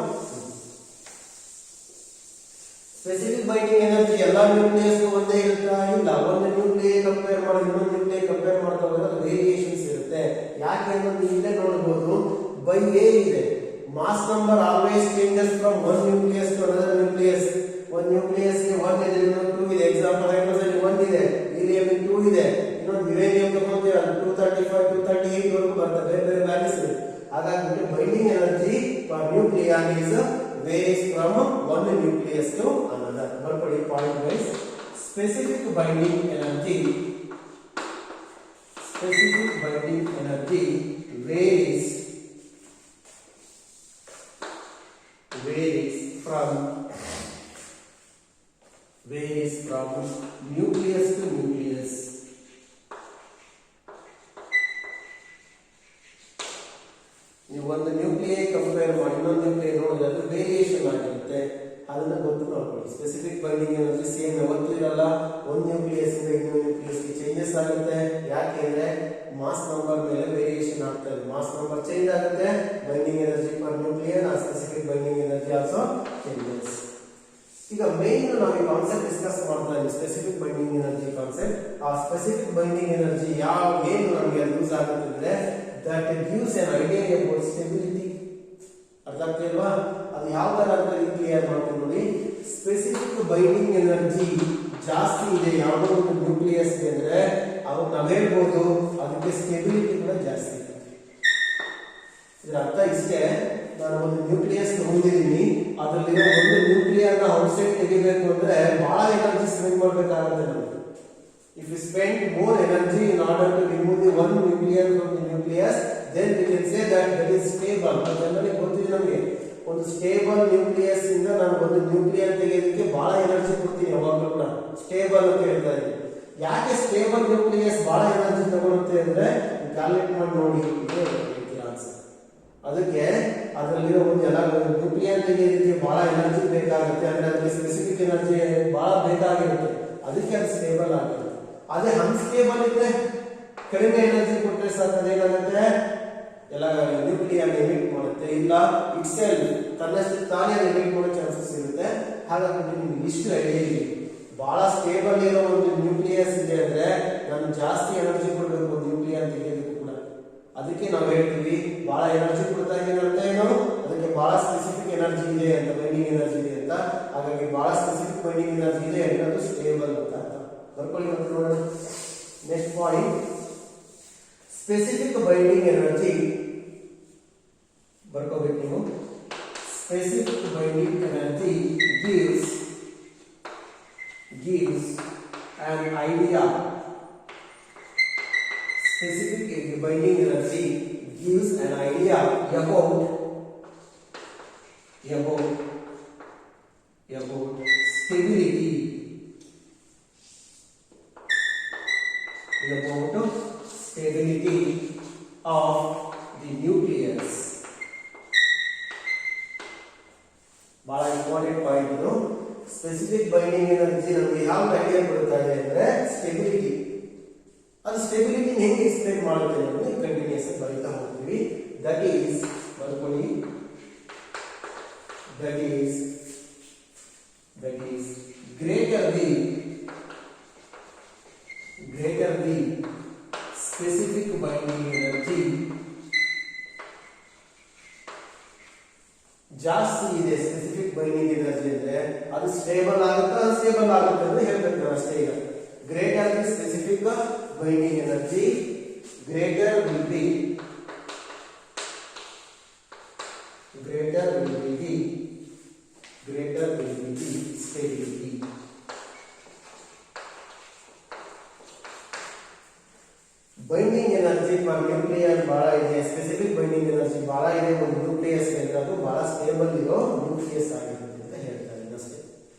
ಸ್ಪೆಸಿಫಿಕ್ ಬೈಂಡಿಂಗ್ ಎನರ್ಜಿ ಎಲ್ಲಾ ನ್ಯೂಕ್ಲಿಯಸ್ ಒಂದೇ ಇರುತ್ತಾ? ಇಲ್ಲ. ಒಂದು ನ್ಯೂಕ್ಲಿಯೇ ಕಂಪೇರ್ ಮಾಡಿ ಇನ್ನೊಂದು ನ್ಯೂಕ್ಲಿಯೇ ಕಂಪೇರ್ ಮಾಡ್ತಾ ಹೋದ್ರೆ ಅದು ವೇರಿಯೇಷನ್ಸ್ ಇರುತ್ತೆ. ಯಾಕೆ ಅನ್ನೋದು ಇಲ್ಲೇ ನೋಡಬಹುದು. ಬೈ ಎ ಇದೆ, mass number always changes from one nucleus to another nucleus. ಒಂದು ನ್ಯೂಕ್ಲಿಯಸ್ ಗೆ 1 ಇದೆ, ಇನ್ನೊಂದು 2 ಇದೆ. ಎಕ್ಸಾಂಪಲ್ ಹೈಡ್ರೋಜನ್ 1 ಇದೆ, ಹೀಲಿಯಂ 2 ಇದೆ, ಇನ್ನೊಂದು ಯುರೇನಿಯಂ ತಗೊಂತೀರ 235 238 ವರೆಗೂ ಬರ್ತದೆ. ಬೇರೆ ಬೇರೆ ವ್ಯಾಲ್ಯೂಸ್ ಇದೆ. ಹಾಗಾಗಿ binding energy for nuclear is varies from one nucleus to another. ಬರ್ಕೊಳ್ಳಿ point wise. Specific binding energy varies from nucleus to nucleus. ನೀವು ಒಂದು ನ್ಯೂಕ್ಲಿಯೇ ಕಂಪೇರ್ ಮಾಡಿ ಇನ್ನೊಂದು ನ್ಯೂಕ್ಲಿಯೇ ನೋಡಿದ್ರೆ ಅದು ವೇರಿಯೇಷನ್ ಆಗಿರುತ್ತೆ. ಅದನ್ನ ಗೊತ್ತು ಮಾಡ್ಕೊಳ್ಳಿ. ಸ್ಪೆಸಿಫಿಕ್ ಬೈಂಡಿಂಗ್ ಎನರ್ಜಿ ಸೇಮ್ ಯಾವತ್ತೂ ಇರಲ್ಲ. ಒಂದು ನ್ಯೂಕ್ಲಿಯಸ್ ಇಂದ ಇನ್ನೊಂದು ನ್ಯೂಕ್ಲಿಯಸ್ಗೆ ಚೇಂಜಸ್ ಆಗುತ್ತೆ. ಯಾಕೆಂದ್ರೆ ಮಾಸ್ ನಂಬರ್ ಮೇಲೆ ವೇರಿಯೇಷನ್ ಆಗ್ತಾ ಇದೆ. ಮಾಸ್ ನಂಬರ್ ಚೇಂಜ್ ಆಗುತ್ತೆ, ಬೈಂಡಿಂಗ್ ಎನರ್ಜಿ ಫಾರ್ ನ್ಯೂಕ್ಲಿಯರ್ ಆ specific binding energy also changes. ಈಗ ಮೇನ್ ನಾವು ಈ ಕಾನ್ಸೆಪ್ಟ್ ಡಿಸ್ಕಸ್ ಮಾಡ್ತಾ ಇದ್ದೀವಿ, ಸ್ಪೆಸಿಫಿಕ್ ಬೈಂಡಿಂಗ್ ಎನರ್ಜಿ ಕಾನ್ಸೆಪ್ಟ್. ಆ ಸ್ಪೆಸಿಫಿಕ್ ಬೈಂಡಿಂಗ್ ಎನರ್ಜಿ ಏನು ನಮಗೆ ಯೂಸ್ ಆಗುತ್ತೆ ಅಂದ್ರೆ that gives an idea about stability. ಅರ್ಥ ಆಗ್ತಿಲ್ವಾ? ಅದು ಯಾವ ತರ ಅಂತ ಕ್ಲಿಯರ್ ಮಾಡ್ತೀವಿ ನೋಡಿ. ಸ್ಪೆಸಿಫಿಕ್ ಬೈಂಡಿಂಗ್ ಎನರ್ಜಿ ಜಾಸ್ತಿ ಇದೆ ಯಾವುದೋ ಒಂದು ನ್ಯೂಕ್ಲಿಯಸ್ ಅಂದ್ರೆ ಅವ್ರು ನಾವು ಹೇಳ್ಬೋದು ಅದಕ್ಕೆ ಸ್ಟೆಬಿಲಿಟಿ ಕೂಡ ಜಾಸ್ತಿ ಇದೆ. ಇದರ ಅರ್ಥ ಇಷ್ಟೇ, ನಾನು ಒಂದು ನ್ಯೂಕ್ಲಿಯಸ್ ಹೊಂದಿದ್ದೀನಿ, ಅದರಲ್ಲಿರೋ ಒಂದು ನ್ಯೂಕ್ಲಿಯರ್ ಔಟ್ಸೈಡ್ ತೆಗಿಬೇಕು ಅಂದ್ರೆ ಬಹಳ ಎನರ್ಜಿ ಸ್ಪೆಂಡ್ ಮಾಡಬೇಕಾಗುತ್ತೆ ನಮಗೆ. If you spend more energy in order to remove the one nucleus from the nucleus, then we can say that is stable. ಅದರಲ್ಲಿ ಗೊತ್ತಿದೆ ನಮಗೆ, ಒಂದು ಸ್ಟೇಬಲ್ ನ್ಯೂಕ್ಲಿಯಸ್ ಇಂದ ನಾನು ಒಂದು ನ್ಯೂಕ್ಲಿಯರ್ ತೆಗೆಯೋದಕ್ಕೆ ಬಹಳ ಎನರ್ಜಿ ಕೊಡ್ತೀನಿ ಯಾವಾಗಲೂ ಕೂಡ. ಸ್ಟೇಬಲ್ ಅಂತ ಹೇಳ್ತಾ ಇದ್ದೀನಿ. ಯಾಕೆ ಸ್ಟೇಬಲ್ ನ್ಯೂಕ್ಲಿಯಸ್ ಬಹಳ ಎನರ್ಜಿ ತಗೊಳುತ್ತೆ ಅಂದ್ರೆ ಕ್ಯಾಲ್ಕುಲೇಟ್ ಮಾಡಿ ನೋಡಿ, ಆನ್ಸರ್. ಅದಕ್ಕೆ ಅದರಲ್ಲಿರೋ ಒಂದು ಎಲ್ಲ ನ್ಯೂಕ್ಲಿಯರ್ ತೆಗೆಯೋದಕ್ಕೆ ಬಹಳ ಎನರ್ಜಿ ಬೇಕಾಗುತ್ತೆ. ಅಂದ್ರೆ ಅದಕ್ಕೆ ಸ್ಪೆಸಿಫಿಕ್ ಎನರ್ಜಿ ಬಹಳ ಬೇಕಾಗಿರುತ್ತೆ. ಅದಕ್ಕೆ ಅದು ಸ್ಟೇಬಲ್ ಆಗುತ್ತೆ. ಅದೇ ಅನ್ಸ್ಟೇಬಲ್ ಇದ್ರೆ ಕಡಿಮೆ ಎನರ್ಜಿ ಕೊಟ್ಟರೆ ಸಾಕು, ಅದೇನಾಗುತ್ತೆ ಎಲ್ಲ ನ್ಯೂಕ್ಲಿಯರ್ ಎಮಿಟ್ ಮಾಡುತ್ತೆ. ಇಲ್ಲ ಇಟ್ಸೆಲ್ಫ್ ತನ್ನಷ್ಟು ತಾನೇ ಎಮಿಟ್ ಮಾಡೋ ಚಾನ್ಸಸ್ ಇರುತ್ತೆ. ಹಾಗಾಗಿ ನಿಮ್ಗೆ ಇಷ್ಟು ಐಡಿಯಾ ಇದೆ. ಬಹಳ ಸ್ಟೇಬಲ್ ಇರೋ ಒಂದು ನ್ಯೂಕ್ಲಿಯಸ್ ಇದೆ ಅಂದ್ರೆ ನಾನು ಜಾಸ್ತಿ ಎನರ್ಜಿ ಕೊಡಬೇಕು ಒಂದು ನ್ಯೂಕ್ಲಿಯರ್ ತೆಗೆಯೋದಕ್ಕೂ ಕೂಡ. ಅದಕ್ಕೆ ನಾವು ಹೇಳ್ತೀವಿ ಬಹಳ ಎನರ್ಜಿ ಕೊಡ್ತಾ ಇದೀನಿ ಅಂತ ಏನು, ಅದಕ್ಕೆ ಬಹಳ ಸ್ಪೆಸಿಫಿಕ್ ಎನರ್ಜಿ ಇದೆ ಅಂತ, ಬೈಂಡಿಂಗ್ ಎನರ್ಜಿ ಇದೆ ಅಂತ. ಹಾಗಾಗಿ ಬಹಳ ಸ್ಪೆಸಿಫಿಕ್ ಬೈಂಡಿಂಗ್ ಎನರ್ಜಿ ಇದೆ ಅನ್ನೋದು ಸ್ಟೇಬಲ್ ಅಂತ ಬರ್ಕೊಳ್ಳಿ. ಮತ್ತೆ ನೋಡೋಣ next point. Specific binding energy ಬರ್ಕೋಬೇಕು ನೀವು. Specific binding energy gives an idea. Specific binding energy gives an idea about stability. About stability of the nucleus. ಬಹಳ ಇಂಪಾರ್ಟೆಂಟ್ ಪಾಯಿಂಟ್ ಇದು. ಸ್ಪೆಸಿಫಿಕ್ ಬೈಂಡಿಂಗ್ ಎನರ್ಜಿ ನಮಗೆ ಯಾವ ಐಡಿಯಾ ಕೊಡ್ತಾ ಇದೆ ಅಂದ್ರೆ ಸ್ಟೆಬಿಲಿಟಿ. ಅದು ಸ್ಟೆಬಿಲಿಟಿ ಹೆಂಗೆ ಎಕ್ಸ್ಪ್ಲೇನ್ ಮಾಡುತ್ತೆ ಅನ್ನೋದನ್ನ ಕಂಟಿನ್ಯೂಸ್ ಆಗಿ ಬರೀತಾ ಹೋಗ್ತೀವಿ. ದಟ್ ಈಸ್ ಬರ್ಕೊಳ್ಳಿ, that is greater the specific binding energy ಜಾಸ್ತಿ ಇದೆ ಸ್ಪೆಸಿಫಿಕ್ ಬೈಂಡಿಂಗ್ ಎನರ್ಜಿ ಅಂದ್ರೆ ಅದು ಸ್ಟೇಬಲ್ ಆಗುತ್ತಾ ಅನ್ಸ್ಟೇಬಲ್ ಆಗುತ್ತೆ ಅಂತ ಹೇಳ್ಬೇಕು ನಾವು ಅಷ್ಟೇ. ಈಗ greater the specific binding energy greater will be the stability. Binding energy for nuclear ಬಹಳ ಇದೆ, ಸ್ಪೆಸಿಫಿಕ್ ಬೈಂಡಿಂಗ್ ಎನರ್ಜಿ ಬಹಳ ಇದೆ ಒಂದು ನ್ಯೂಕ್ಲಿಯಸ್ ಅದು ಬಹಳ ಸ್ಟೇಬಲ್ ಇರೋ ನ್ಯೂಕ್ಲಿಯಸ್ ಆಗಿರುತ್ತೆ ಅಂತ ಹೇಳ್ತಾರೆ ಅಷ್ಟೇ.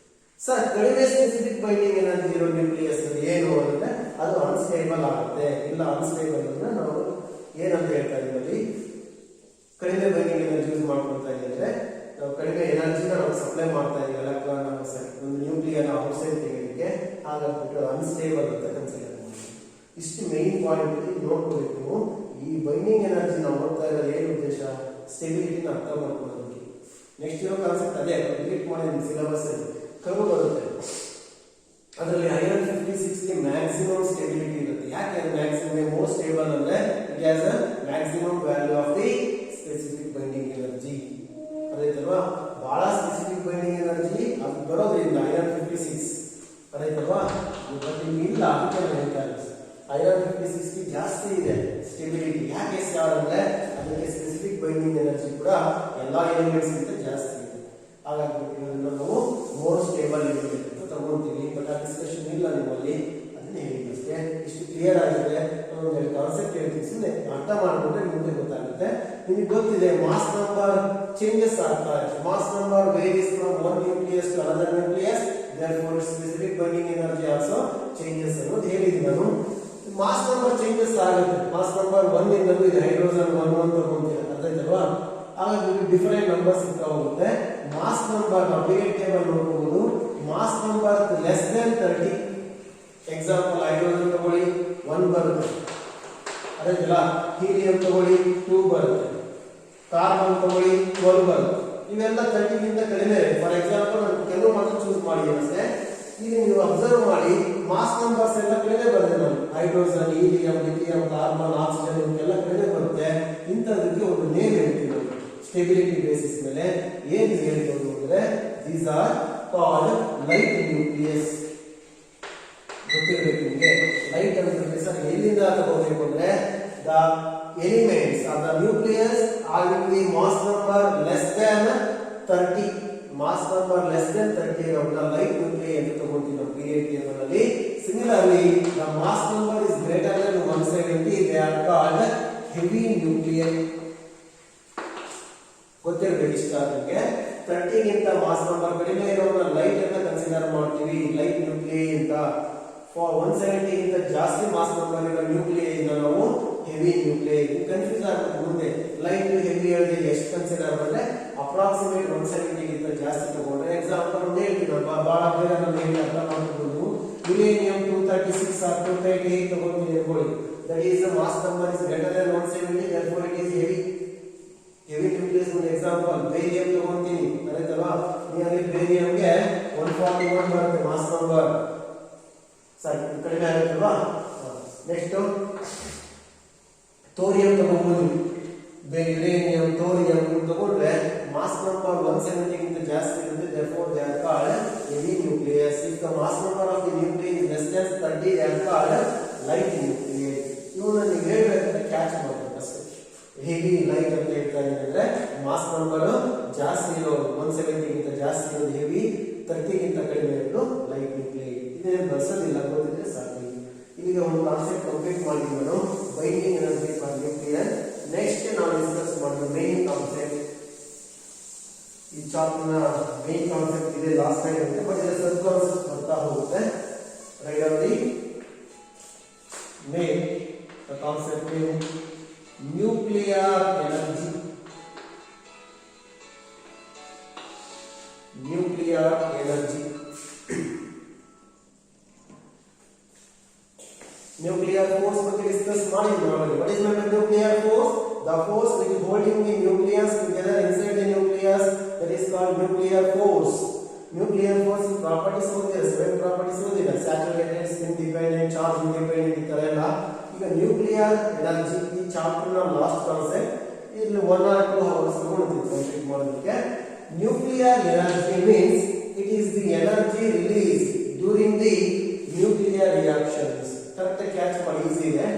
ಸರ್ ಕಡಿಮೆ ಸ್ಪೆಸಿಫಿಕ್ ಬೈಂಡಿಂಗ್ ಎನರ್ಜಿ ಇರೋ ನ್ಯೂಕ್ಲಿಯಸ್ ಏನು ಅಂದ್ರೆ ಅದು ಅನ್ಸ್ಟೇಬಲ್ ಆಗುತ್ತೆ. ಇಲ್ಲ ಅನ್ಸ್ಟೇಬಲ್ ಅಂದ್ರೆ ನಾವು ಏನಂತ ಹೇಳ್ತಾ ಇದೀವಿ, ಕಡಿಮೆ ಬೈಂಡಿಂಗ್ ಎನರ್ಜಿ ಯೂಸ್ ಮಾಡ್ಕೊಳ್ತಾ ಇದ್ರೆ ನಾವು ಕಡಿಮೆ ಎನರ್ಜಿನ ನಾವು ಸಪ್ಲೈ ಮಾಡ್ತಾ ಇದೀವಿ ಎಲೆಕ್ಟ್ರಾನ್ ಒಂದು ನ್ಯೂಕ್ಲಿಯರ್ ಔಟ್ಸೈಡ್ ತೆಗೆಯಲಿಕ್ಕೆ, ಹಾಗಾಗ್ಬಿಟ್ಟು ಅನ್ಸ್ಟೇಬಲ್ ಅಂತ ಕನ್ಸಿಡರ್ ಮಾಡಿ. ಇಷ್ಟು ಮೇನ್ ಪಾಯಿಂಟ್ ನೋಡ್ಕೋಬೇಕು ನೀವು. ಈ ಬೈಂಡಿಂಗ್ ಎನರ್ಜಿ ನಾವು ನೋಡ್ತಾ ಇರೋದು ಏನು ಉದ್ದೇಶ, ಸ್ಟೆಬಿಲಿಟಿನ ಅರ್ಥ ಮಾಡ್ಕೊಳ್ಳೋದಕ್ಕೆ. ನೆಕ್ಸ್ಟ್ ಇರೋ ಕಾನ್ಸೆಪ್ಟ್ ಅದೇ ಕಂಪ್ಲೀಟ್ ಮಾಡಿ ಸಿಲೆಬಸ್ ಕರ್ವ್ ಬರುತ್ತೆ. ಅದರಲ್ಲಿ ಐರನ್ 56ಗೆ ಮ್ಯಾಕ್ಸಿಮಮ್ ಸ್ಟೆಬಿಲಿಟಿ ಇರುತ್ತೆ. ಯಾಕೆ ಮ್ಯಾಕ್ಸಿಮಮ್ ಮೋಸ್ಟ್ ಸ್ಟೇಬಲ್ ಅಂದ್ರೆ it has a maximum value of the specific binding energy. ಅದಾಯ್ತಲ್ವಾ, ಬಹಳ ಸ್ಪೆಸಿಫಿಕ್ ಬೈಂಡಿಂಗ್ ಎನರ್ಜಿ ಅದು ಬರೋದ್ರಿಂದ ಐರನ್ 56 ಅದಾಯ್ತಲ್ವಾ, ಬಟ್ ಇಲ್ಲ ಅಂತ ಹೇಳ್ತಾ ಇದ್ದಾರೆ. ಐರನ್ 56ಗೆ ಜಾಸ್ತಿ ಇದೆ ಸ್ಟೆಬಿಲಿಟಿ. ಯಾಕೆ ಸ್ಟಾರ್ ಅಂದ್ರೆ ಅದಕ್ಕೆ ಸ್ಪೆಸಿಫಿಕ್ ಬೈಂಡಿಂಗ್ ಎನರ್ಜಿ ಕೂಡ ಎಲ್ಲಾ ಎಲಿಮೆಂಟ್ಸ್ ಗಿಂತ ಜಾಸ್ತಿ ಇದೆ. ಹಾಗಾಗಿ ಇದನ್ನ ನಾವು ಮೋರ್ ಸ್ಟೇಬಲ್ ಇರುತ್ತೆ ಅಂತ ತಗೊಂತೀವಿ. ಬಟ್ ಆ ಡಿಸ್ಕಷನ್ ಇಲ್ಲ ನಿಮ್ಮಲ್ಲಿ, ಅದನ್ನ ಹೇಳಿದ್ದಷ್ಟೇ. ಇಷ್ಟು ಕ್ಲಿಯರ್ ಆಗಿದೆ. ಒಂದೆರಡು ಕಾನ್ಸೆಪ್ಟ್ ಹೇಳ್ತೀನಿ, ಸುಮ್ಮನೆ ಅರ್ಥ ಮಾಡ್ಕೊಂಡ್ರೆ ಮುಂದೆ ಗೊತ್ತಾಗುತ್ತೆ. ನಿಮಗೆ ಗೊತ್ತಿದೆ ಮಾಸ್ ನಂಬರ್ ಚೇಂಜಸ್ ಆಗ್ತಾ ಇದೆ. Mass number varies from one nucleus to another nucleus, therefore specific binding energy also changes ಅನ್ನೋದು ಹೇಳಿದ್ದೀನಿ ನಾನು. ಮಾಸ್ ನಂಬರ್ ಚೇಂಜಸ್ ಆಗುತ್ತೆ. ಮಾಸ್ ನಂಬರ್ 1 ಇಂದಲೂ ಇದು ಹೈಡ್ರೋಜನ್ 1 ಅಂತ ತಗೊಂತೀರ, ಅರ್ಥಾಯ್ತಲ್ವಾ? ಹಾಗಾಗಿ ಡಿಫರೆಂಟ್ ನಂಬರ್ಸ್ ಇರ್ತಾ ಹೋಗುತ್ತೆ. ಮಾಸ್ ನಂಬರ್ ನಾವು ಪೀರಿಯಡ್ ಟೇಬಲ್ ನೋಡಬಹುದು. Mass number less than 30, example hydrogen ತಗೊಳ್ಳಿ 1 ಬರುತ್ತೆ, ಅರ್ಥಾಯ್ತಲ್ಲ? ಹೀಲಿಯಂ ತಗೊಳ್ಳಿ 2 ಬರುತ್ತೆ, ಕಾರ್ಬನ್ ತಗೊಳ್ಳಿ 12 ಬರುತ್ತೆ. ಇವೆಲ್ಲ 30 ಗಿಂತ ಕಡಿಮೆ. ಫಾರ್ ಎಕ್ಸಾಂಪಲ್ ನಾನು ಕೆಲವು ಮಾತ್ರ ಚೂಸ್ ಮಾಡಿ ಅಷ್ಟೇ. ಈಗ ನೀವು ಅಬ್ಸರ್ವ್ ಮಾಡಿ ಮಾಸ್ ನಂಬರ್ಸ್ ಎಲ್ಲ ಕಡಿಮೆ ಬರುತ್ತೆ. ನಾನು hydrogen, helium, lithium, carbon, oxygen ಇವಕ್ಕೆಲ್ಲ ಕಡಿಮೆ ಬರುತ್ತೆ. ಇಂಥದಕ್ಕೆ ಒಂದು ನೇಮ್ ಹೇಳ್ತೀವಿ ನಾವು ಸ್ಟೆಬಿಲಿಟಿ ಬೇಸಿಸ್ ಮೇಲೆ. ಏನು ಹೇಳ್ಬೋದು ಅಂದ್ರೆ these are called light nucleus. ಗೊತ್ತಿರಬೇಕು ನಿಮಗೆ. ಲೈಟ್ ನ್ಯೂಕ್ಲಿಯಸ್ ಎಲ್ಲಿಂದ ತಗೋಬೇಕು ಅಂದ್ರೆ the elements of the nucleus having the mass number less than 30. Mass number less than 30 ಇರೋದನ್ನ ಲೈಟ್ ನ್ಯೂಕ್ಲಿಯೈ ಅಂತ ತಗೊಂತೀವಿ ನಾವು ಪೀರಿಯಡ್ ಟೇಬಲ್ ಅಲ್ಲಿ. Similarly the mass number is greater than 170, they are called heavy nuclei. ಗೊತ್ತಿರಬೇಕು ಇಷ್ಟ ನಿಮಗೆ. 30 ಗಿಂತ ಮಾಸ್ ನಂಬರ್ ಕಡಿಮೆ ಇರೋದನ್ನ ಲೈಟ್ ಅಂತ ಕನ್ಸಿಡರ್ ಮಾಡ್ತೀವಿ, ಲೈಟ್ ನ್ಯೂಕ್ಲಿಯೈ ಅಂತ. ಫಾರ್ 170 ಗಿಂತ ಜಾಸ್ತಿ ಮಾಸ್ ನಂಬರ್ ಇರೋ ನ್ಯೂಕ್ಲಿಯೈ ಇಂದ ನಾವು ಹೆವಿ ನ್ಯೂಕ್ಲಿಯೈ. ಕನ್ಫ್ಯೂಸ್ ಆಗುತ್ತೆ ಮುಂದೆ. ಲೈಟ್ ಹೆವಿ ಹೇಳಿದ್ರೆ ಎಷ್ಟು ಕನ್ಸಿಡರ್ ಅಂದ್ರೆ ಅಪ್ರಾಕ್ಸಿಮೇಟ್ 170 ಗಿಂತ ಜಾಸ್ತಿ ತಗೊಂಡ್ರೆ. ಎಕ್ಸಾಂಪಲ್ ಒಂದು ಹೇಳ್ತೀನಪ್ಪ, ಬಹಳ ಬೇರೆ ನಾನು ಹೇಳಿ ಅರ್ಥ ಮಾಡ್ಕೊಂಡು ಯುರೇನಿಯಂ 236 or 238 ತಗೊಂತೀನಿ ಅನ್ಕೊಳ್ಳಿ. That is mass number is greater than 170, therefore it is heavy. Heavy nucleus ಒಂದು ಎಕ್ಸಾಂಪಲ್ ಬೇರಿಯಂ ತಗೊಂತೀನಿ, ಅರ್ಥಾಯ್ತಲ್ವಾ? ನಿಯರ್ಲಿ ಬೇರಿಯಂಗೆ 141 ಬರುತ್ತೆ ಮಾಸ್ ನಂಬರ್. ಸರಿ, ಕಡಿಮೆ ಆಗುತ್ತಲ್ವಾ? ನೆಕ್ಸ್ಟ್ ಥೋರಿಯಂ ತಗೊಂಡ್ಬೋದು. ಯುರೇನಿಯಂ, ಥೋರಿಯಂ ತಗೊಂಡ್ರೆ ಮಾಸ್ ನಂಬರ್ 170 ಗಿಂತ ಜಾಸ್ತಿ ಇರುತ್ತೆ, therefore they are called heavy nucleus. If the mass number of the nuclei is less than 30, they are called light nuclei. ಇವನ್ನ ನೀವು ಹೇಳ್ಬೇಕಂದ್ರೆ ಕ್ಯಾಚ್ ಮಾಡಬೇಕು ಅಷ್ಟೇ. ಹೆವಿ ಲೈಟ್ ಅಂತ ಹೇಳ್ತಾ ಇದ್ರೆ ಮಾಸ್ ನಂಬರ್ ಜಾಸ್ತಿ ಇರೋ 170 ಗಿಂತ ಜಾಸ್ತಿ ಇರೋದು ಹೆವಿ, 30 ಗಿಂತ ಕಡಿಮೆ ಇರೋದು ಲೈಟ್ ನ್ಯೂಕ್ಲಿಯೈ. ಇದೇನು ಬರ್ಸೋದಿಲ್ಲ, ಗೊತ್ತಿದ್ರೆ ಸಾಕು. ಈಗ ಒಂದು ಕಾನ್ಸೆಪ್ಟ್ ಕಂಪ್ಲೀಟ್ ಮಾಡಿದ್ವಿ ನಾನು, binding energy for nuclear. Next ನಾವು ಡಿಸ್ಕಸ್ ಮಾಡಿದ ಮೇನ್ ಕಾನ್ಸೆಪ್ಟ್, ಈ ಚಾಪ್ಟರ್ ನ ಮೇನ್ ಕಾನ್ಸೆಪ್ಟ್ ಇದೆ. ಲಾಸ್ಟ್ ಟೈಮ್ ಇದೆ, ಬಟ್ ಇದು ಸಬ್ ಕಾನ್ಸೆಪ್ಟ್ ಬರ್ತಾ ಹೋಗುತ್ತೆ. Right on the main concept nuclear energy. Nuclear energy, nuclear force ಬಗ್ಗೆ ಡಿಸ್ಕಸ್ ಮಾಡಿದ್ವಿ ನಾವು. what is meant by nuclear force? The force which is holding the nucleus together inside the nucleus, that is called nuclear force. Nuclear force properties ಓದಿದ್ರೆ 7 properties ಓದಿದ್ರೆ, saturated, spin dependent, charge independent ಈ ತರ ಎಲ್ಲ. ಈಗ ನ್ಯೂಕ್ಲಿಯರ್ ಎನರ್ಜಿ ಈ ಚಾಪ್ಟರ್ ನ ಲಾಸ್ಟ್ ಕಾನ್ಸೆಪ್ಟ್. ಇಲ್ಲಿ 1 or 2 hours ತಗೊಂಡಿದ್ದೀವಿ ಕಂಪ್ಲೀಟ್ ಮಾಡೋದಕ್ಕೆ. nuclear energy means it is the energy released during the nuclear reactions. Correct catch ಮಾಡಿ easy ಇದೆ.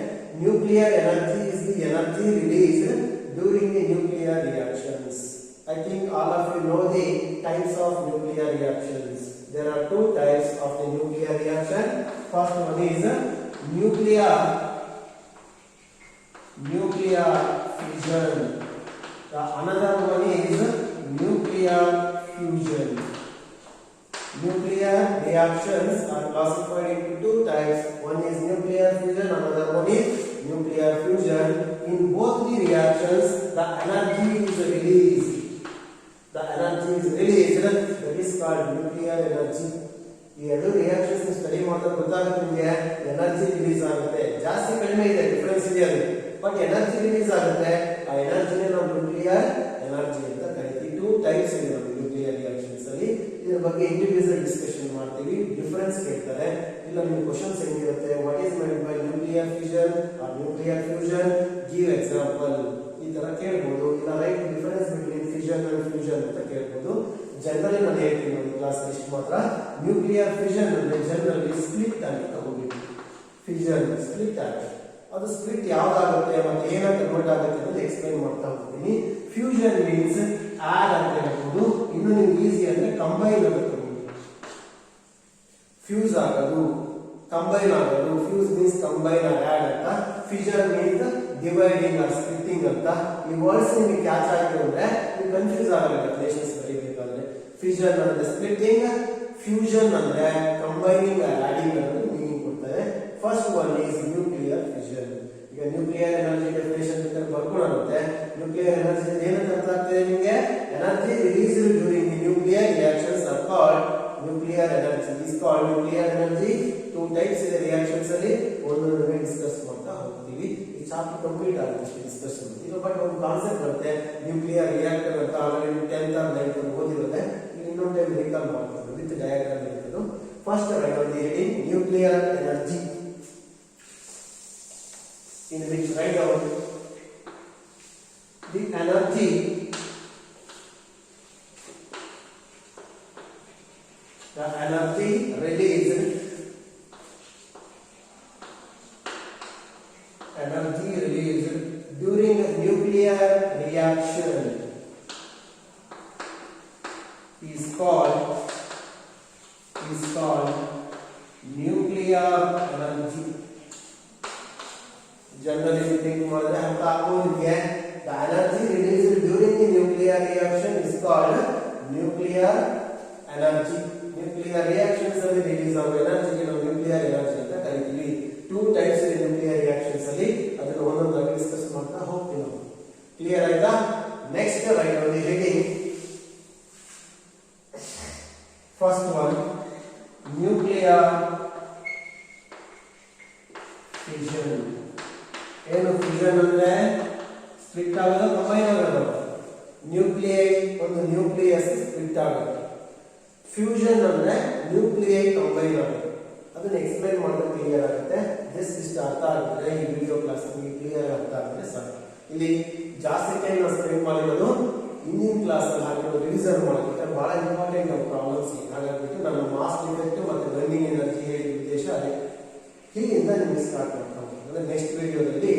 Nuclear energy is the energy released during the nuclear reactions. I think all of you know the types of nuclear reactions. There are two types of the nuclear reaction. First one is nuclear fission. The another one is nuclear fusion. Nuclear reactions are classified into two types. One is nuclear fusion, another one is nuclear fusion. In both the reactions, the energy is released. That is called nuclear energy. ಈ ಎರಡು ರಿಯಾಕ್ಷನ್ಸ್ ಸ್ಟಡಿ ಮಾಡಿದ್ರೆ ಗೊತ್ತಾಗುತ್ತೆ ನಿಮಗೆ ಎನರ್ಜಿ ರಿಲೀಸ್ ಆಗುತ್ತೆ. ಜಾಸ್ತಿ ಕಡಿಮೆ ಇದೆ, ಡಿಫರೆನ್ಸ್ ಇದೆ ಅದು, ಬಟ್ ಎನರ್ಜಿ ರಿಲೀಸ್ ಆಗುತ್ತೆ. ಆ ಎನರ್ಜಿನೇ ನಾವು ನ್ಯೂಕ್ಲಿಯರ್ ಎನರ್ಜಿ ಅಂತ ಕರಿತೀವಿ. ಟೂ ಟೈಪ್ಸ್ ಇದೆ ನಮ್ಮ ನ್ಯೂಕ್ಲಿಯರ್ ರಿಯಾಕ್ಷನ್ಸ್ ಅಲ್ಲಿ. ಇದರ ಬಗ್ಗೆ ಇಂಡಿವಿಜುವಲ್ ಡಿಸ್ಕಷನ್ ಮಾಡ್ತೀವಿ. ಡಿಫರೆನ್ಸ್ ಕೇಳ್ತಾರೆ, ಇಲ್ಲ ನಿಮಗೆ ಕ್ವಶನ್ಸ್ ಹೆಂಗಿರುತ್ತೆ, what is meant by nuclear fission or nuclear fusion, give example, ಈ ತರ ಕೇಳಬಹುದು. ಇಲ್ಲ write difference between fission and fusion ಅಂತ ಕೇಳಬಹುದು. ಜನರಲಿ ನಾನು ಹೇಳ್ತೀನಿ ನೋಡಿ ಕ್ಲಾಸ್ ಇಷ್ಟು ಮಾತ್ರ. ನ್ಯೂಕ್ಲಿಯರ್ ಫಿಷನ್ ಅಂದ್ರೆ ಜನರಲಿ ಸ್ಪ್ಲಿಟ್ ಆಗಿ ತಗೋಬೇಕು. ಫಿಷನ್ ಸ್ಪ್ಲಿಟ್ ಆಗುತ್ತೆ, ಅದು ಸ್ಪ್ಲಿಟ್ ಯಾವ್ದಾಗುತ್ತೆ ಮತ್ತೆ ಏನಾಗಿ ಕನ್ವರ್ಟ್ ಆಗುತ್ತೆ ಅನ್ನೋದು ಎಕ್ಸ್ಪ್ಲೈನ್ ಮಾಡ್ತಾ ಹೋಗ್ತೀನಿ. ಫ್ಯೂಷನ್ ಮೀನ್ಸ್ ಆಡ್ ಅಂತ ಹೇಳ್ಬೋದು. ಇನ್ನು ನಿಮ್ಗೆ ಈಸಿ ಅಂದ್ರೆ ಕಂಬೈನ್ ಅಂತ ತಗೋಬೇಕು. ಫ್ಯೂಸ್ ಆಗೋದು, ಕಂಬೈನ್ ಆಗೋದು. Fuse means combine or add ಅಂತ. Fission means dividing or splitting ಅಂತ. ಈ ವರ್ಡ್ಸ್ ನಿಮಗೆ ಕ್ಯಾಚ್ ಆಗಿದೆ ಅಂದ್ರೆ ನೀವು ಕನ್ಫ್ಯೂಸ್ ಆಗಲ್ಲ ಡೆಫಿನೇಷನ್ಸ್ ಬರೀಬೇಕಾದ್ರೆ. ಫಿಷನ್ ಅಂದ್ರೆ ಸ್ಪ್ಲಿಟ್ಟಿಂಗ್, ಫ್ಯೂಷನ್ ಅಂದ್ರೆ ಕಂಬೈನಿಂಗ್ ಆರ್ ಆಡಿಂಗ್ ಅನ್ನೋದು ಮೀನಿಂಗ್ ಕೊಡ್ತಾರೆ. First one is nuclear fission. ಈಗ ನ್ಯೂಕ್ಲಿಯರ್ ಎನರ್ಜಿ ಡೆಫಿನೇಷನ್ ಬರ್ಕೊಳ್ಳುತ್ತೆ. ನ್ಯೂಕ್ಲಿಯರ್ ಎನರ್ಜಿ ಏನಂತ ಅರ್ಥ ಆಗ್ತದೆ ನಿಮಗೆ? Energy released during the nuclear reactions are called nuclear energy. Is called nuclear energy. Two types ಇದೆ ರಿಯಾಕ್ಷನ್ಸ್ ಅಲ್ಲಿ, ಒಂದೊಂದನ್ನೇ ಡಿಸ್ಕಸ್ ಮಾಡ್ತಾ ಹೋಗ್ತೀವಿ. ಈ ಚಾಪ್ಟರ್ ಕಂಪ್ಲೀಟ್ ಆಗುತ್ತೆ ಡಿಸ್ಕಷನ್. ಈಗ ಬಟ್ ಒಂದು ಕಾನ್ಸೆಪ್ಟ್ ಬರುತ್ತೆ, ನ್ಯೂಕ್ಲಿಯರ್ ರಿಯಾಕ್ಟರ್ ಅಂತ ಆಲ್ರೆಡಿ 10th or 9th ಓದಿರುತ್ತೆ. ಇನ್ನೊಂದು ಟೈಮ್ ರಿಕಾಲ್ ಮಾಡ್ತಾರೆ ವಿತ್ ಡಯಾಗ್ರಾಮ್ ಇರ್ತದೆ. First right on the heading nuclear energy, in which write down the energy released during a nuclear reaction is called nuclear energy. Generally think ಮಾಡಿದ್ರೆ ಅರ್ಥ ಆಗೋದಿದೆ. The energy released during the nuclear reaction is called nuclear energy. Nuclear reactions ಅಲ್ಲಿ ರಿಲೀಸ್ ಆಗೋ ಎನರ್ಜಿಗೆ ನಾವು ನ್ಯೂಕ್ಲಿಯರ್ ಎನರ್ಜಿ ಅಂತ ಕರಿತೀವಿ. ಟೂ ಟೈಪ್ಸ್ ಇದೆ ನ್ಯೂಕ್ಲಿಯರ್ ರಿಯಾಕ್ಷನ್ಸ್ ಅಲ್ಲಿ, ಅದನ್ನು ಒಂದೊಂದಾಗಿ ಡಿಸ್ಕಸ್ ಮಾಡ್ತಾ ಹೋಗ್ತೀವಿ ನಾವು. ಕ್ಲಿಯರ್ ಆಯ್ತಾ? Next right on the heading first one nuclear fission. ಏನು ಫಿಷನ್ ಅಂದ್ರೆ ಸ್ಪ್ಲಿಟ್ ಆಗೋದು, ಕಂಬೈನ್ ಆಗೋದು. ನ್ಯೂಕ್ಲಿಯೈ ಒಂದು ನ್ಯೂಕ್ಲಿಯಸ್ ಸ್ಪ್ಲಿಟ್ ಆಗೋದು. ಫ್ಯೂಷನ್ ಅಂದ್ರೆ ನ್ಯೂಕ್ಲಿಯೈ ಕಂಬೈನ್ ಆಗೋದು. ಅದನ್ನ ಎಕ್ಸ್ಪ್ಲೈನ್ ಮಾಡಿದ್ರೆ ಕ್ಲಿಯರ್ ಆಗುತ್ತೆ. ಜಸ್ಟ್ ಇಷ್ಟು ಅರ್ಥ ಆಗಿದ್ರೆ ಈ ವಿಡಿಯೋ ಕ್ಲಾಸ್ ಕ್ಲಿಯರ್ ಅರ್ಥ ಆಗಿದ್ರೆ ಸಾಕು. ಇಲ್ಲಿ ಜಾಸ್ತಿ ಟೈಮ್ ನಾವು ಸ್ಪೆಂಡ್ ಮಾಡಿರೋದು ಹಿಂದಿನ ಕ್ಲಾಸ್ ಅಲ್ಲಿ ಹಾಕಿರೋ ರಿವಿಸನ್ ಮಾಡೋದಕ್ಕೆ ಬಹಳ ಇಂಪಾರ್ಟೆಂಟ್ ಪ್ರಾಬ್ಲಮ್ಸ್. ಹಾಗಾಗ್ಬಿಟ್ಟು ನಾನು ಮಾಸ್ ಡಿಫೆಕ್ಟ್ ಮತ್ತೆ ಬರ್ನಿಂಗ್ ಎನರ್ಜಿ ಹೇಳಿದ ಉದ್ದೇಶ ಅದೇ. ಹೀಗಿಂದ ನಿಮಗೆ ಸ್ಟಾರ್ಟ್ ಮಾಡ್ತಾ ಹೋಗ್ತೀನಿ. ನೆಕ್ಸ್ಟ್ ವಿಡಿಯೋದಲ್ಲಿ